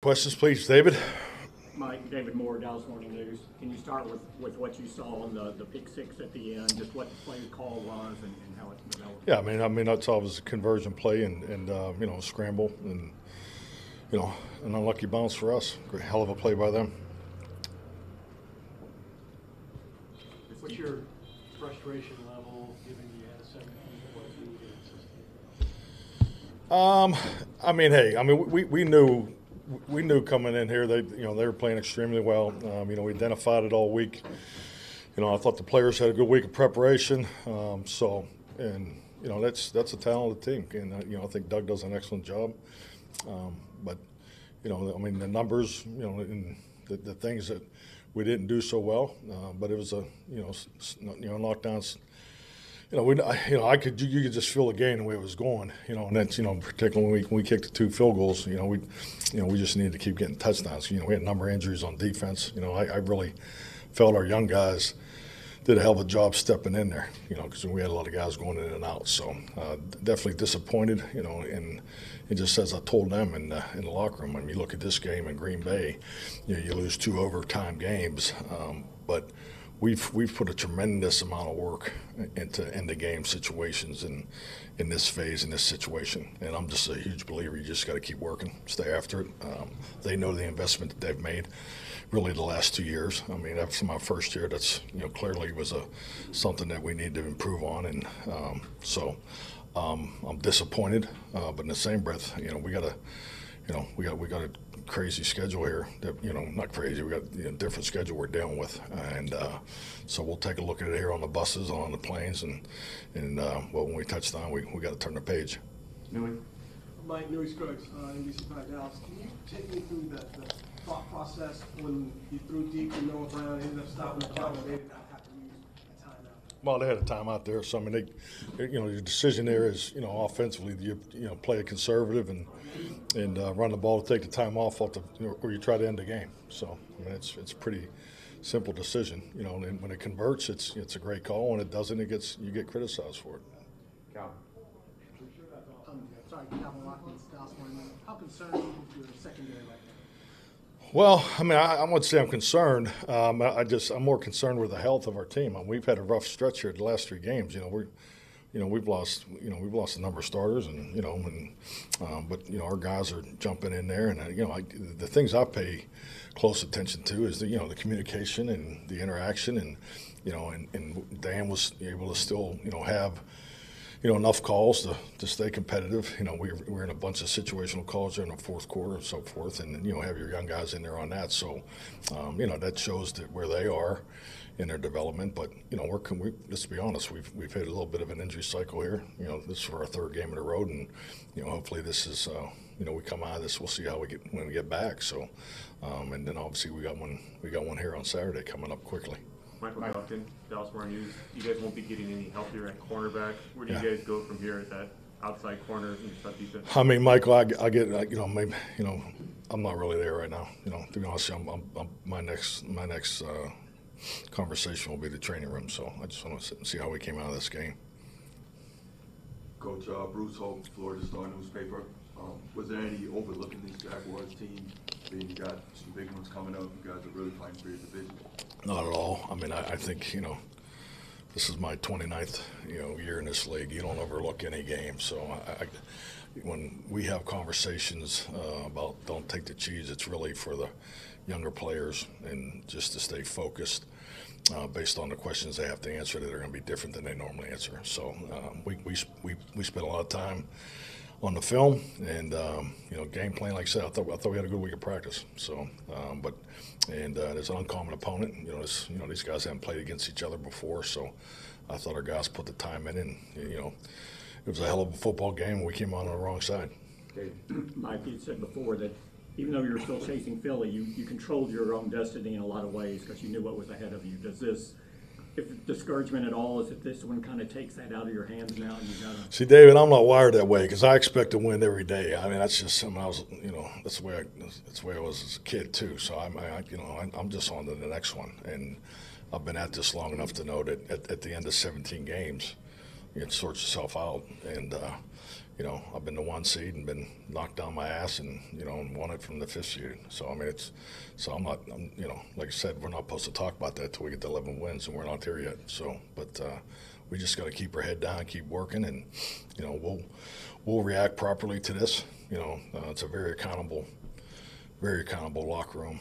Questions, please, David. Mike, David Moore, Dallas Morning News. Can you start with what you saw on the pick six at the end, just what the play call was and how it developed? Yeah, I mean that's always a conversion play and scramble and an unlucky bounce for us. Great, hell of a play by them. What's your frustration level given you had a 17-point lead? We knew coming in here they were playing extremely well. We identified it all week. I thought the players had a good week of preparation. That's a talented team, and I think Doug does an excellent job. The numbers, and the things that we didn't do so well, but it was knockdowns. You could just feel the game the way it was going. And that's particularly when we kicked the 2 field goals. We just needed to keep getting touchdowns. We had a number of injuries on defense. I really felt our young guys did a hell of a job stepping in there. Because we had a lot of guys going in and out. So definitely disappointed. And it just as I told them in the locker room. When you look at this game in Green Bay, you lose 2 overtime games, but we've put a tremendous amount of work into end-of-game situations in this phase, in this situation. And I'm just a huge believer you just got to keep working, stay after it. They know the investment that they've made really the last 2 years. After my first year, that's clearly was something that we need to improve on. And I'm disappointed, but in the same breath, we got a crazy schedule here. That, not crazy. We got a different schedule we're dealing with, and so we'll take a look at it here on the buses, on the planes, and when we touch down, we got to turn the page. Mike, Newy Scruggs, NBC5 Dallas. Can you take me through the thought process when you threw deep to Noah Brown, ended up stopping the clock, and they did not have to use a timeout? Well, they had a timeout there, so your decision there is, offensively, you play it conservative and run the ball to take the time off or you try to end the game. So it's a pretty simple decision, and when it converts, it's a great call. When it doesn't, you get criticized for it. Cal. Sorry, Calvin Watkins, Dallas Morning News. How concerned are you with your secondary right now? Well, I wouldn't say I'm concerned. I'm more concerned with the health of our team. We've had a rough stretch here the last 3 games. We've lost a number of starters, but our guys are jumping in there, and the things I pay close attention to is the communication and the interaction, and Dan was able to still have enough calls to stay competitive. We're in a bunch of situational calls there in the fourth quarter and so forth, and have your young guys in there on that. So, that shows that where they are in their development. But let's be honest, we've had a little bit of an injury cycle here. This is for our 3rd game in a row, and hopefully this is we come out of this. We'll see how when we get back. So, and then obviously we got one here on Saturday coming up quickly. Mike McCarthy, Dallas Morning News. You guys won't be getting any help here at cornerback. Where do you guys go from here at that outside corner in tough defense? Michael, I get maybe I'm not really there right now. To be honest, my next conversation will be the training room. So I just want to see how we came out of this game. Coach Bruce Hope, Florida Star newspaper. Was there any overlooking these Jaguars team? You got some big ones coming up. You guys are really fighting for your division. Not at all. I think this is my 29th year in this league. You don't overlook any game. So when we have conversations about don't take the cheese, it's really for the younger players and just to stay focused based on the questions they have to answer that are going to be different than they normally answer. So we spent a lot of time on the film and game plan. Like I said, I thought we had a good week of practice. So, there's an uncommon opponent. These guys haven't played against each other before, so I thought our guys put the time in, and it was a hell of a football game. And we came on the wrong side. Okay. Mike, you said before that even though you were still chasing Philly, you controlled your own destiny in a lot of ways because you knew what was ahead of you. Does this? If discouragement at all, is if this one kind of takes that out of your hands now and you got to see, David, I'm not wired that way because I expect to win every day. That's just something that's the way I was as a kid too. So I'm just on to the next one, and I've been at this long enough to know that at the end of 17 games, it sorts itself out, and I've been the 1 seed and been knocked down my ass and, and won it from the 5th seed. So, I mean, like I said, we're not supposed to talk about that till we get to 11 wins, and we're not there yet. So, but we just got to keep our head down, keep working, and, we'll react properly to this. It's a very accountable locker room.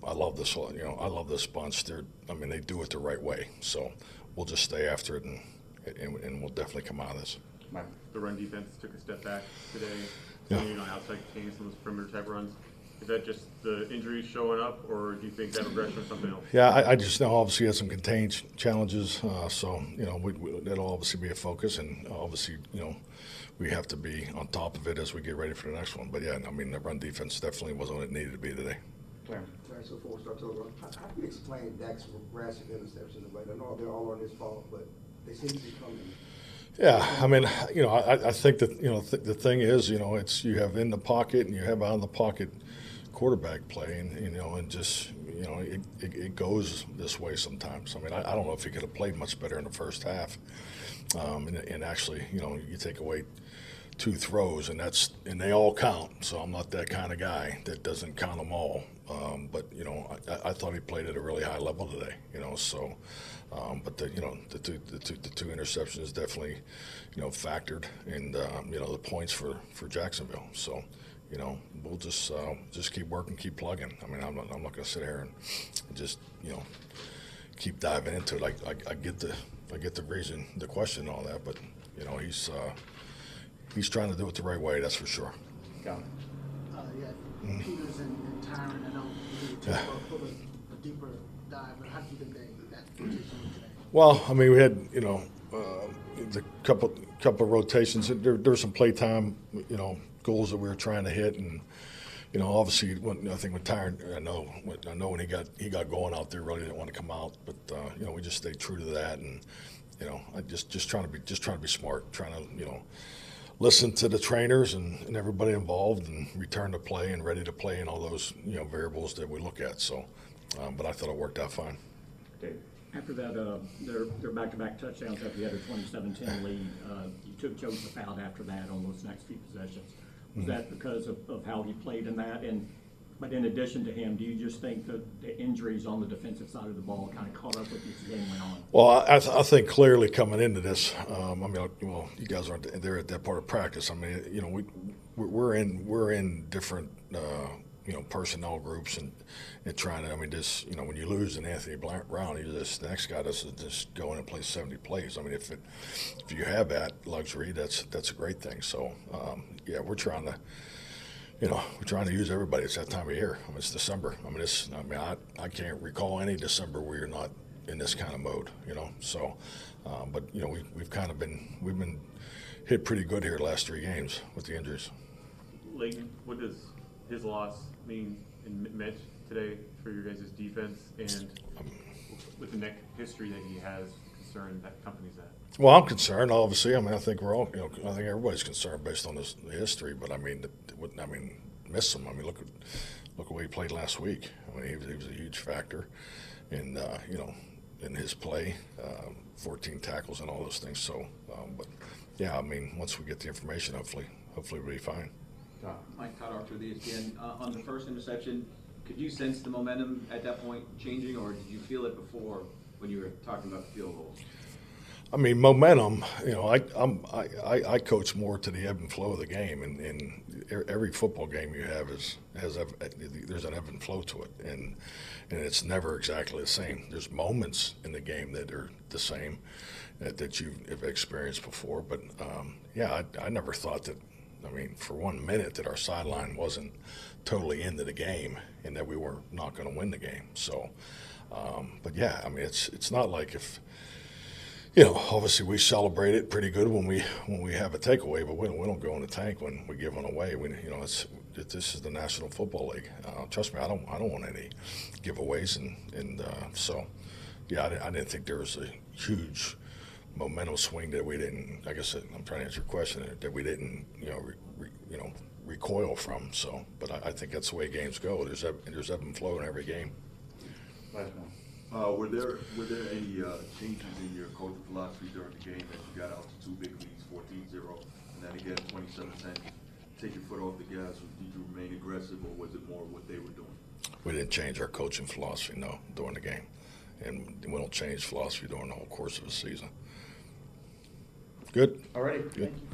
I love this, I love this bunch. They do it the right way. So we'll just stay after it, and we'll definitely come out of this. The run defense took a step back today. Yeah. Outside contains some of those perimeter type runs. Is that just the injuries showing up, or do you think that'll regression or something else? Yeah, I just know obviously had some contained challenges, so that'll obviously be a focus, and obviously we have to be on top of it as we get ready for the next one. But yeah, the run defense definitely wasn't what it needed to be today. So before we start talking, how do you explain Dak's rash of interceptions? I know they're all on his fault, but they seem to be coming. Yeah, I think that the thing is, it's you have in the pocket and you have out of the pocket quarterback play, and just it goes this way sometimes. I don't know if he could have played much better in the first half, and actually, you take away 2 throws, and they all count. So I'm not that kind of guy that doesn't count them all. But I thought he played at a really high level today. So. But the two interceptions definitely, factored in the points for Jacksonville. So, we'll just keep working, keep plugging. I'm not going to sit here and just keep diving into it. I get the reason, the question, and all that, but he's trying to do it the right way. That's for sure. Got it. Peters and Tyron, I know you talk about put a deeper dive, but how do you think that today? Well, we had the couple of rotations. There was some playtime, goals that we were trying to hit, and obviously, I think with Tyron, I know when he got going out there, really didn't want to come out, but we just stayed true to that, and I just trying to be smart, trying to listen to the trainers and everybody involved, and return to play and ready to play, and all those variables that we look at. So, but I thought it worked out fine. After that, their back-to-back touchdowns after you had a 27-10 lead, you took Joseph out after that on those next few possessions. Was that because of how he played in that? But in addition to him, do you just think that the injuries on the defensive side of the ball kind of caught up with you as the game went on? Well, I think clearly coming into this, you guys aren't there at that part of practice. We're in different personnel groups and trying to, when you lose an Anthony Brown, the next guy doesn't just go in and play 70 plays. If you have that luxury, that's a great thing. So, we're trying to use everybody. It's that time of year. It's December. I can't recall any December where you're not in this kind of mode, So, but we've been hit pretty good here the last 3 games with the injuries. Leighton, what does his loss mean in Mitch today for your guys' defense, and with the neck history that he has, concerned that company's at? Well, I'm concerned. Obviously, I think we're all. I think everybody's concerned based on the history. But miss him. Look at the way he played last week. He was a huge factor in in his play, 14 tackles and all those things. So, but yeah, once we get the information, hopefully we'll be fine. Mike Todd, Archer, the ESPN. On the first interception, could you sense the momentum at that point changing, or did you feel it before when you were talking about the field goals? Momentum. I coach more to the ebb and flow of the game, and every football game you have there's an ebb and flow to it, and it's never exactly the same. There's moments in the game that are the same that you've experienced before, but I never thought that. For 1 minute that our sideline wasn't totally into the game and that we were not going to win the game. So, but yeah, it's not like if, obviously we celebrate it pretty good when we have a takeaway, but we don't go in the tank when we give one away. This is the National Football League. Trust me, I don't want any giveaways, and so yeah, I didn't think there was a huge momentum swing that we didn't. I guess I'm trying to answer your question, that we didn't, recoil from. So, but I think that's the way games go. There's ebb and flow in every game. Last one. Were there any changes in your coaching philosophy during the game as you got out to 2 big leads, 14-0, And then again, 27-10, take your foot off the gas. Did you remain aggressive, or was it more what they were doing? We didn't change our coaching philosophy, no, during the game. And we don't change philosophy during the whole course of the season. Good? All righty. Good.